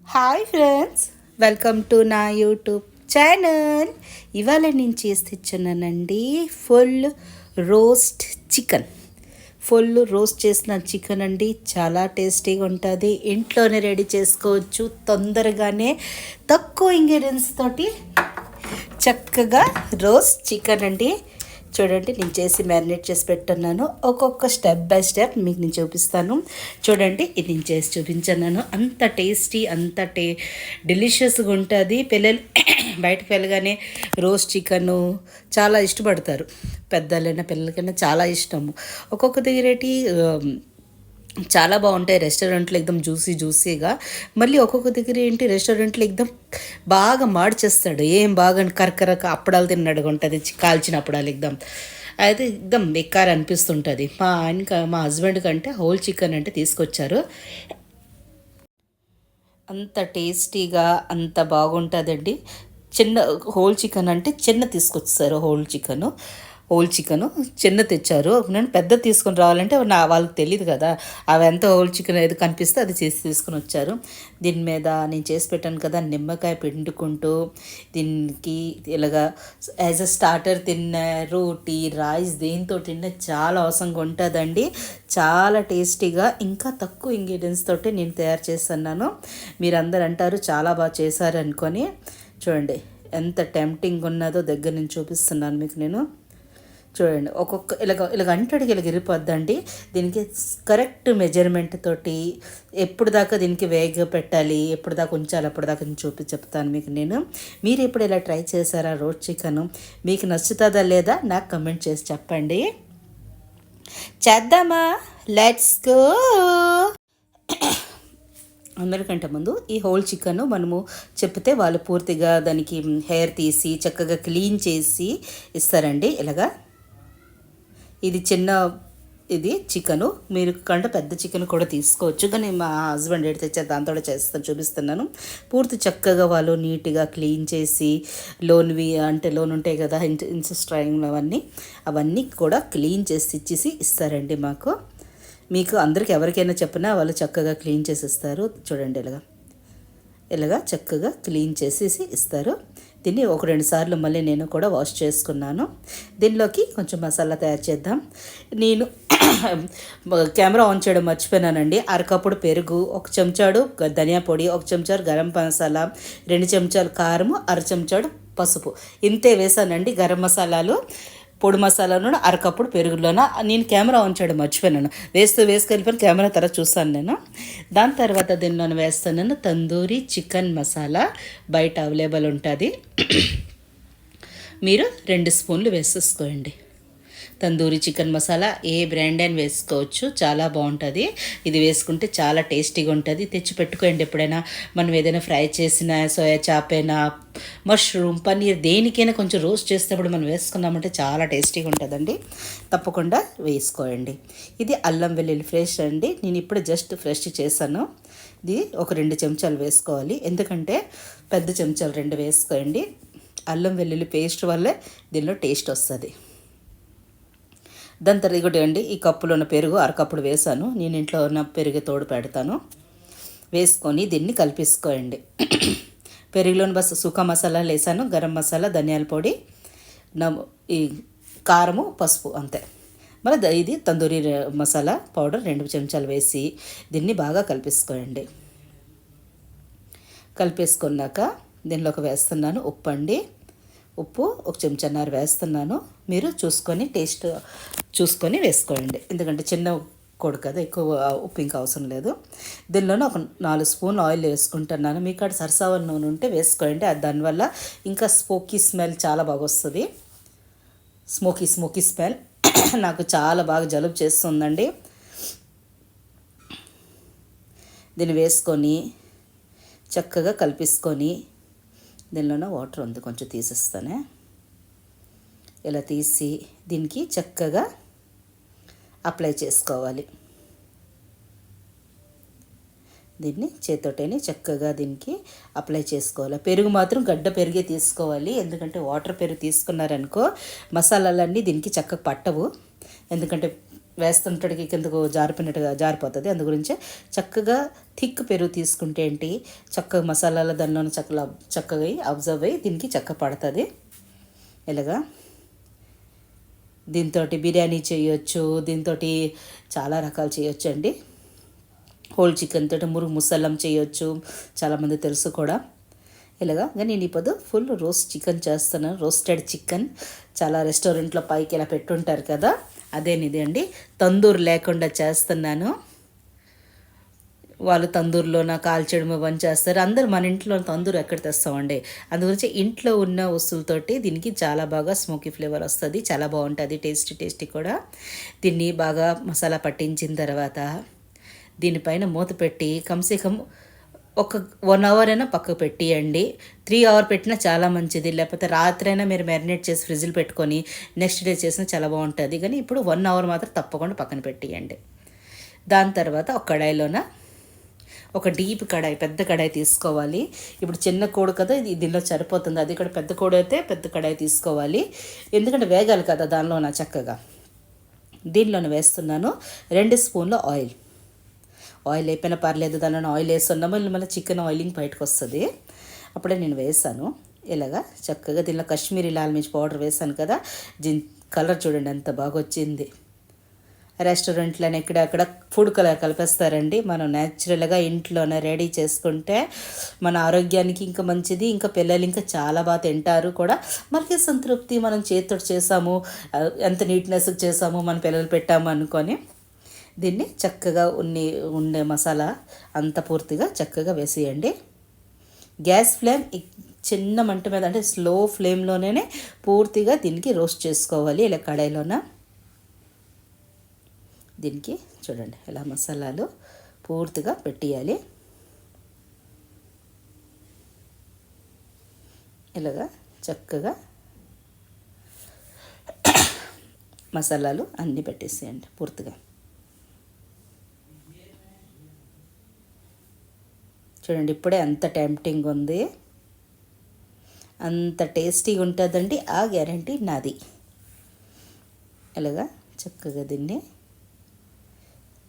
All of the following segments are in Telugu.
హాయ్ ఫ్రెండ్స్, వెల్కమ్ టు నా యూట్యూబ్ ఛానల్. ఇవాళ నేను చేసి తెచ్చానండి రోస్ట్ చికెన్ ఫుల్ రోస్ట్ చేసిన చికెన్ అండి. చాలా టేస్టీగా ఉంటుంది. ఇంట్లోనే రెడీ చేసుకోవచ్చు తొందరగానే, తక్కువ ఇంగ్రీడియంట్స్ తోటి చక్కగా రోస్ట్ చికెన్ అండి. చూడండి, నేను చేసి మ్యారినేట్ చేసి పెట్టున్నాను. ఒక్కొక్క స్టెప్ బై స్టెప్ మీకు నేను చూపిస్తాను. చూడండి, ఇది నేను చేసి చూపించాను. అంత టేస్టీ, అంత డెలిషియస్గా ఉంటుంది. పిల్లలు బయటకు వెళ్ళగానే రోస్ట్ చికెను చాలా ఇష్టపడతారు. పెద్దలైనా పిల్లలకైనా చాలా ఇష్టము. ఒక్కొక్క దగ్గరేటి చాలా బాగుంటాయి రెస్టారెంట్లో, ఎక్దమ్ జ్యూసీగా. మళ్ళీ ఒక్కొక్క దగ్గర ఏంటి, రెస్టారెంట్లో ఎక్దమ్ బాగా మార్చేస్తాడు. ఏం బాగా కరకరక అప్పడాలు తిన్నాడు ఉంటుంది, కాల్చిన అప్పడాలు ఎక్దమ్. అయితే ఎక్దమ్ బెక్కార్ అనిపిస్తుంటుంది. మా హస్బెండ్ కంటే హోల్ చికెన్ అంటే తీసుకొచ్చారు. అంత టేస్టీగా అంత బాగుంటుందండి. చిన్న హోల్ చికెన్ అంటే చిన్న తీసుకొచ్చారు. హోల్ చికెను చిన్న తెచ్చారు. నేను పెద్ద తీసుకొని రావాలంటే వాళ్ళకి తెలియదు కదా, అవి ఎంత హోల్ చికెన్ ఏది కనిపిస్తే అది చేసి తీసుకొని వచ్చారు. దీని మీద నేను చేసి పెట్టాను కదా, నిమ్మకాయ పిండుకుంటూ దీనికి ఇలాగా యాజ్ అ స్టార్టర్ తిన్న రోటీ రైస్ దేంతో తిన్న చాలా అవసరంగా ఉంటుందండి. చాలా టేస్టీగా, ఇంకా తక్కువ ఇంగ్రీడియంట్స్ తోటి నేను తయారు చేస్తున్నాను. మీరందరూ అంటారు చాలా బాగా చేశారు అనుకొని. చూడండి ఎంత టెంప్టింగ్ ఉన్నదో దగ్గర నుంచి చూపిస్తున్నాను మీకు నేను. చూడండి, ఒక్కొక్క ఇలాగ అంటడికి ఇలాగ ఇరిపోద్దండి. దీనికి కరెక్ట్ మెజర్మెంట్ తోటి ఎప్పుడు దాకా దీనికి వేగ పెట్టాలి, ఎప్పుడు దాకా ఉంచాలి, అప్పుడు దాకా నేను చెప్తాను మీకు నేను. మీరు ఎప్పుడు ఇలా ట్రై చేశారా రోస్ట్ చికెన్? మీకు నచ్చుతుందా లేదా నాకు కమెంట్ చేసి చెప్పండి. చేద్దామా? Let's go. అందరికంటే ముందు ఈ హోల్ చికెన్ మనము చెప్తే వాళ్ళు పూర్తిగా దానికి హెయిర్ తీసి చక్కగా క్లీన్ చేసి ఇస్తారండి. ఇలాగా ఇది చికెను. మీరు కంటే పెద్ద చికెన్ కూడా తీసుకోవచ్చు, కానీ మా హస్బెండ్ ఎడితే తెచ్చా దాంతో చూపిస్తున్నాను. పూర్తి చక్కగా వాళ్ళు నీట్గా క్లీన్ చేసి లోన్ ఉంటాయి కదా, ఇన్సెస్ట్రైన్ అవన్నీ కూడా క్లీన్ చేసి ఇచ్చేసి ఇస్తారండి మాకు. మీకు అందరికి ఎవరికైనా చెప్పినా వాళ్ళు చక్కగా క్లీన్ చేసి ఇస్తారు. చూడండి, ఇలాగా చక్కగా క్లీన్ చేసేసి ఇస్తారు. దీన్ని 1-2 సార్లు మళ్ళీ నేను కూడా వాష్ చేసుకున్నాను. దీనిలోకి కొంచెం మసాలా తయారు చేద్దాం. నేను కెమెరా ఆన్ చేయడం మర్చిపోయినానండి. అరకప్పుడు పెరుగు, 1 చెంచాడు ధనియా పొడి, 1 చెంచాడు గరం మసాలా, 2 చెంచాలు కారము, 1/2 చెంచాడు పసుపు, ఇంతే వేసానండి. గరం మసాలాలు, పొడి మసాలాను, అరకప్పుడు పెరుగులోన. నేను కెమెరా ఆన్ చేయడం మర్చిపోయినాను. వేసుకెళ్ళిపోయిన కెమెరా తర్వాత చూస్తాను నేను. దాని తర్వాత దీనిలోనే వేస్తాను తందూరి చికెన్ మసాలా. బయట అవైలబుల్ ఉంటుంది. మీరు 2 స్పూన్లు వేసేసుకోండి. తందూరి చికెన్ మసాలా ఏ బ్రాండ్ అని వేసుకోవచ్చు, చాలా బాగుంటుంది. ఇది వేసుకుంటే చాలా టేస్టీగా ఉంటుంది. తెచ్చి పెట్టుకోండి. ఎప్పుడైనా మనం ఏదైనా ఫ్రై చేసిన సోయా చాప్ అయినా, మష్రూమ్, పన్నీర్ దేనికైనా కొంచెం రోస్ట్ చేసేటప్పుడు మనం వేసుకున్నామంటే చాలా టేస్టీగా ఉంటుందండి. తప్పకుండా వేసుకోండి. ఇది అల్లం వెల్లుల్లి ఫ్రెష్ అండి. నేను ఇప్పుడు జస్ట్ ఫ్రెష్ చేశాను. ఇది ఒక 2 చెంచాలు వేసుకోవాలి, ఎందుకంటే పెద్ద చెంచాలు 2 వేసుకోండి. అల్లం వెల్లుల్లి పేస్ట్ వల్లే దీనిలో టేస్ట్ వస్తుంది. దాని తర్వాత ఇగోటి అండి, ఈ కప్పులో ఉన్న పెరుగు అరకప్పుడు వేసాను. నేను ఇంట్లో ఉన్న పెరుగు తోడు పెడతాను. వేసుకొని దీన్ని కలిపేసుకోండి. పెరుగులోని బస్ సుకా మసాలాలు వేసాను, గరం మసాలా, ధనియాల పొడి, ఈ కారము, పసుపు, అంతే. మళ్ళీ ఇది తందూరి మసాలా పౌడర్ 2 చెంచాలు వేసి దీన్ని బాగా కలిపేసుకోండి. కలిపేసుకున్నాక దీనిలోకి వేస్తున్నాను ఉప్పు అండి. ఉప్పు 1 చెంచాన్నర వేస్తున్నాను. మీరు టేస్ట్ చూసుకొని వేసుకోండి, ఎందుకంటే చిన్న కోడి కదా, ఎక్కువ ఉప్పు ఇంకా అవసరం లేదు. దీనిలోనే ఒక 4 స్పూన్లు ఆయిల్ వేసుకుంటున్నాను. మీకు అక్కడ సరసావల నూనె ఉంటే వేసుకోండి. అది దానివల్ల ఇంకా స్మోకీ స్మెల్ చాలా బాగా వస్తుంది. స్మోకీ స్మెల్ నాకు చాలా బాగా జలుబు చేస్తుందండి. దీన్ని వేసుకొని చక్కగా కలిపేసుకొని దీనిలోనే వాటర్ ఉంది, కొంచెం తీసేస్తానే. ఇలా తీసి దీనికి చక్కగా అప్లై చేసుకోవాలి. దీన్ని చేత్తోటని చక్కగా దీనికి అప్లై చేసుకోవాలి. పెరుగు మాత్రం గడ్డ పెరిగే తీసుకోవాలి, ఎందుకంటే వాటర్ పెరుగు తీసుకున్నారనుకో మసాలాలన్నీ దీనికి చక్కగా పట్టవు. ఎందుకంటే వేస్తుంటడికి కిందకు జారిపోయినట్టుగా జారిపోతుంది. అందు గురించే చక్కగా థిక్ పెరుగు తీసుకుంటే ఏంటి చక్కగా మసాలాల దానిలో చక్కగా అబ్జర్వ్ అయ్యి దీనికి చక్క పడుతుంది. ఇలాగా దీంతో బిర్యానీ చేయొచ్చు, దీంతో చాలా రకాలు చేయొచ్చు అండి. హోల్ చికెన్ తోటి మురుగు ముసల్లం చేయొచ్చు, చాలామంది తెలుసు కూడా. ఇలాగా నేను ఇప్పుడు ఫుల్ రోస్ట్ చికెన్ చేస్తున్నాను. రోస్టెడ్ చికెన్ చాలా రెస్టారెంట్లో పైకి ఇలా పెట్టుంటారు కదా, అదేనిది అండి. తందూరు లేకుండా చేస్తున్నాను. వాళ్ళు తందూరులోన కాల్చడం ఇవన్నీ చేస్తారు. అందరూ మన ఇంట్లో తందూరు ఎక్కడ తెస్తామండి. అందుగురించి ఇంట్లో ఉన్న వస్తువులతోటి దీనికి చాలా బాగా స్మోకీ ఫ్లేవర్ వస్తుంది, చాలా బాగుంటుంది, టేస్టీ కూడా. దీన్ని బాగా మసాలా పట్టించిన తర్వాత దీనిపైన మూత పెట్టి కమ్సే కమ్ ఒక 1 అవర్ అయినా పక్కకు పెట్టియండి. 3 అవర్ పెట్టినా చాలా మంచిది. లేకపోతే రాత్రైనా మీరు మ్యారినేట్ చేసి ఫ్రిడ్జ్లో పెట్టుకొని నెక్స్ట్ డే చేసినా చాలా బాగుంటుంది. కానీ ఇప్పుడు 1 అవర్ మాత్రం తప్పకుండా పక్కన పెట్టియండి. దాని తర్వాత ఒక కడాయిలోన ఒక డీప్ కడాయి, పెద్ద కడాయి తీసుకోవాలి. ఇప్పుడు చిన్న కోడి కదా, ఇది దీనిలో సరిపోతుంది. అది కూడా పెద్ద కోడి అయితే పెద్ద కడాయి తీసుకోవాలి, ఎందుకంటే వేగాలి కదా దానిలోన చక్కగా. దీనిలోనే వేస్తున్నాను 2 స్పూన్ల ఆయిల్. ఆయిల్ అయిపోయినా పర్లేదు, దానిలో ఆయిల్ వేస్తున్నాము, మళ్ళీ చికెన్ ఆయిలింగ్ బయటకు వస్తుంది. అప్పుడే నేను వేసాను. ఇలాగా చక్కగా దీనిలో కాశ్మీరీ లాల్ మిర్చి పౌడర్ వేసాను కదా, దీని కలర్ చూడండి ఎంత బాగా వచ్చింది. రెస్టారెంట్లోనే అక్కడ ఫుడ్ కలర్ కలిపేస్తారండి. మనం న్యాచురల్గా ఇంట్లోనే రెడీ చేసుకుంటే మన ఆరోగ్యానికి ఇంకా మంచిది, ఇంకా పిల్లలు ఇంకా చాలా బాగా తింటారు కూడా. మనకి సంతృప్తి, మనం చేతితో చేసాము, ఎంత నీట్నెస్ చేసాము, మన పిల్లలు పెట్టాము అనుకొని దీన్ని చక్కగా ఉండే మసాలా అంత పూర్తిగా చక్కగా వేసేయండి. గ్యాస్ ఫ్లేమ్ చిన్న మంట మీద, అంటే స్లో ఫ్లేమ్లోనే పూర్తిగా దీనికి రోస్ట్ చేసుకోవాలి. ఇలా కడాయిలోన దీనికి చూడండి ఇలా మసాలాలు పూర్తిగా పెట్టేయాలి. ఇలాగా చక్కగా మసాలాలు అన్నీ పెట్టేసేయండి పూర్తిగా. చూడండి ఇప్పుడే అంత టెంప్టింగ్ ఉంది, అంత టేస్టీగా ఉంటుందండి, ఆ గ్యారంటీ నాది. ఇలాగా చక్కగా దీన్ని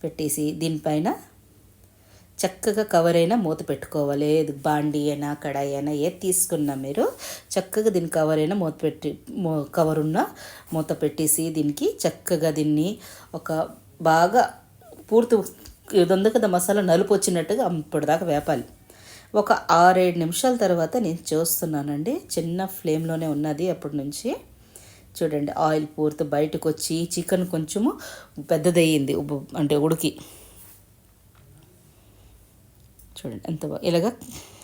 పెట్టేసి దీనిపైన చక్కగా కవర్ అయినా మూత పెట్టుకోవాలి. బాండీ అయినా కడాయి అయినా ఏది తీసుకున్నా మీరు చక్కగా దీని కవర్ అయినా కవర్ ఉన్న మూత పెట్టేసి దీనికి చక్కగా దీన్ని ఒక బాగా పూర్తి ఇది ఉంది కదా మసాలా నలుపు వచ్చినట్టుగా ఇప్పటిదాకా వేపాలి. ఒక 6-7 నిమిషాల తర్వాత నేను చూస్తున్నానండి, చిన్న ఫ్లేమ్లోనే ఉన్నది అప్పటి నుంచి. చూడండి ఆయిల్ పూర్తి బయటకు వచ్చి చికెన్ కొంచెము పెద్దదయ్యింది, అంటే ఉడికి. చూడండి ఎంత బాగా ఇలాగా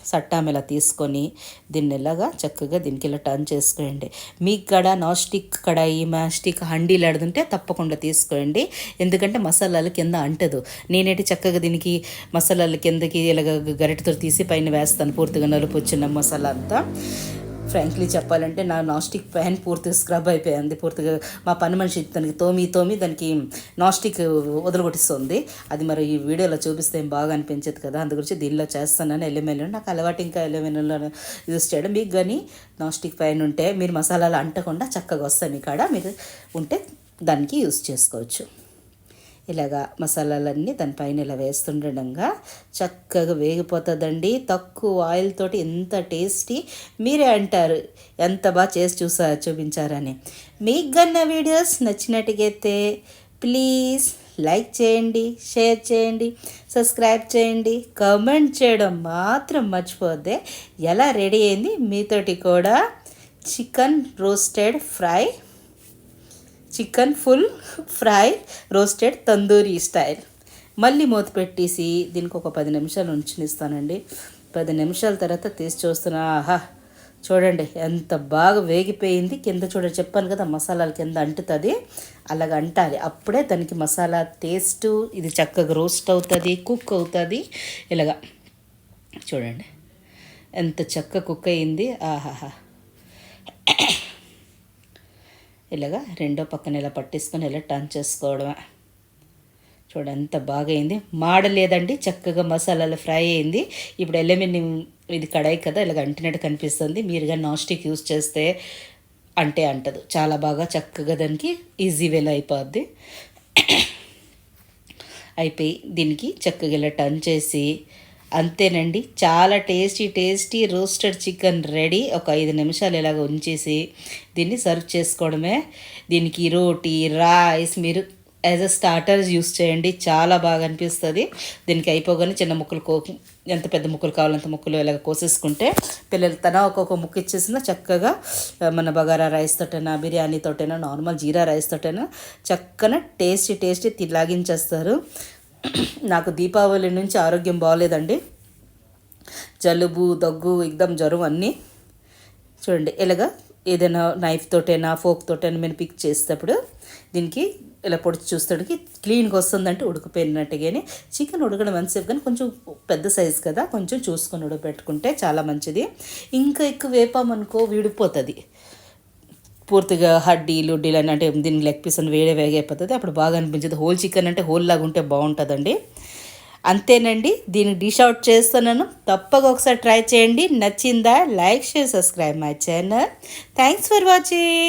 సట్టాం ఇలా తీసుకొని దీన్ని ఇలాగా చక్కగా దీనికి ఇలా టర్న్ చేసుకోండి. మీకు కూడా నాన్ స్టిక్ కడాయి, స్టిక్ హండీలు అడుగుంటే తప్పకుండా తీసుకోండి, ఎందుకంటే మసాలాలు కింద అంటదు. నేనేంటి చక్కగా దీనికి మసాలాలు కిందకి ఇలాగ గరిటెతో తీసి పైన వేస్తాను, పూర్తిగా నలుపు వచ్చిన మసాలా అంతా. ఫ్రాంక్లీ చెప్పాలంటే నా నాస్టిక్ ప్యాన్ పూర్తిగా స్క్రబ్ అయిపోయింది. పూర్తిగా మా పని మనిషి దానికి తోమి దానికి నాస్టిక్ వదలగొట్టిస్తుంది. అది మరి ఈ వీడియోలో చూపిస్తే ఏం బాగా అనిపించదు కదా, అందు గురించి దీనిలో చేస్తున్నాను. ఎల్ఎంఎల్ నాకు అలవాటు, ఇంకా ఎల్ఎంఎల్లో యూజ్ చేయడం. మీకు కానీ నాస్టిక్ ప్యాన్ ఉంటే మీరు మసాలాలు అంటకుండా చక్కగా వస్తాయి, మీ కాడ మీరు ఉంటే దానికి యూజ్ చేసుకోవచ్చు. ఇలాగా మసాలాలన్నీ దానిపైన ఇలా వేస్తుండడంగా చక్కగా వేగిపోతుందండి. తక్కువ ఆయిల్ తోటి ఎంత టేస్టీ, మీరే అంటారు ఎంత బాగా చేసి చూపించారని. మీకు కన్నా వీడియోస్ నచ్చినట్టుగైతే ప్లీజ్ లైక్ చేయండి, షేర్ చేయండి, సబ్స్క్రైబ్ చేయండి, కామెంట్ చేయడం మాత్రం మర్చిపోద్దే. ఎలా రెడీ అయింది మీతోటి కూడా chicken roasted fry, chicken full fry roasted tandoori style. మళ్ళీ మూత పెట్టేసి దీనికి ఒక 10 నిమిషాలు ఉంచనిస్తానండి. 10 నిమిషాల తర్వాత తీసి చూస్తున్నా, ఆహా చూడండి ఎంత బాగా వేగిపోయింది. కింద చూడండి, చెప్పాను కదా మసాలాలు కింద అంటుతుంది, అలాగ అంటాలి. అప్పుడే దానికి మసాలా టేస్టు ఇది చక్కగా రోస్ట్ అవుతుంది, కుక్ అవుతుంది. ఇలాగా చూడండి ఎంత చక్కగా కుక్ అయింది. ఆహాహా, ఇలాగా రెండో పక్కన ఇలా పట్టించుకొని ఇలా టర్న్ చేసుకోవడమే. చూడండి ఎంత బాగా అయింది, మాడలేదండి, చక్కగా మసాలాలు ఫ్రై అయింది. ఇప్పుడు ఎల్ఎంఎన్ ఇది కడాయి కదా, ఇలాగ అంటినట్టు కనిపిస్తుంది. మీరు కానీ నాన్ స్టిక్ యూజ్ చేస్తే అంటదు, చాలా బాగా చక్కగా దానికి ఈజీ వేలో అయిపోద్ది. అయిపోయి దీనికి చక్కగా ఇలా టర్న్ చేసి అంతేనండి, చాలా టేస్టీ రోస్టెడ్ చికెన్ రెడీ. ఒక 5 నిమిషాలు ఇలాగ ఉంచేసి దీన్ని సర్వ్ చేసుకోవడమే. దీనికి రోటీ, రైస్ మీరు యాజ్ అ స్టార్టర్స్ యూస్ చేయండి, చాలా బాగా అనిపిస్తుంది. దీనికి అయిపోగానే చిన్న ముక్కలు ఎంత పెద్ద ముక్కలు కావాలంత ముక్కలు ఇలాగ కోసేసుకుంటే పిల్లలు ఒక్కొక్క ముక్క ఇచ్చేసిన చక్కగా మన బగారా రైస్ తోటైనా, బిర్యానీ తోటైనా, నార్మల్ జీరా రైస్ తోటైనా చక్కగా టేస్టీ లాగించేస్తారు. నాకు దీపావళి నుంచి ఆరోగ్యం బాగోలేదండి, జలుబు, దగ్గు, ఎగ్దమ్ జ్వరం అన్నీ. చూడండి ఇలాగా ఏదైనా నైఫ్ తోటైనా, ఫోక్ తోటైనా మీరు పిక్ చేసేటప్పుడు దీనికి ఇలా పొడిచి చూస్తానికి క్లీన్గా వస్తుందంటే ఉడికిపోయినట్టుగానే. చికెన్ ఉడకడం ఎంతసేపు కానీ కొంచెం పెద్ద సైజు కదా, కొంచెం చూసుకొని ఉడకపెట్టుకుంటే చాలా మంచిది. ఇంకా ఎక్కువ వేపామనుకో విడిపోతుంది పూర్తిగా, హడ్డీలు అని అంటే దీన్ని లెగ్ పీస్ అని వేగైపోతుంది, అప్పుడు బాగా అనిపించదు. హోల్ చికెన్ అంటే హోల్ లాగా ఉంటే బాగుంటుందండి. అంతేనండి, దీన్ని డిష్ అవుట్ చేస్తున్నాను. తప్పగా ఒకసారి ట్రై చేయండి. నచ్చిందా? Like, share, subscribe my channel. Thanks for watching.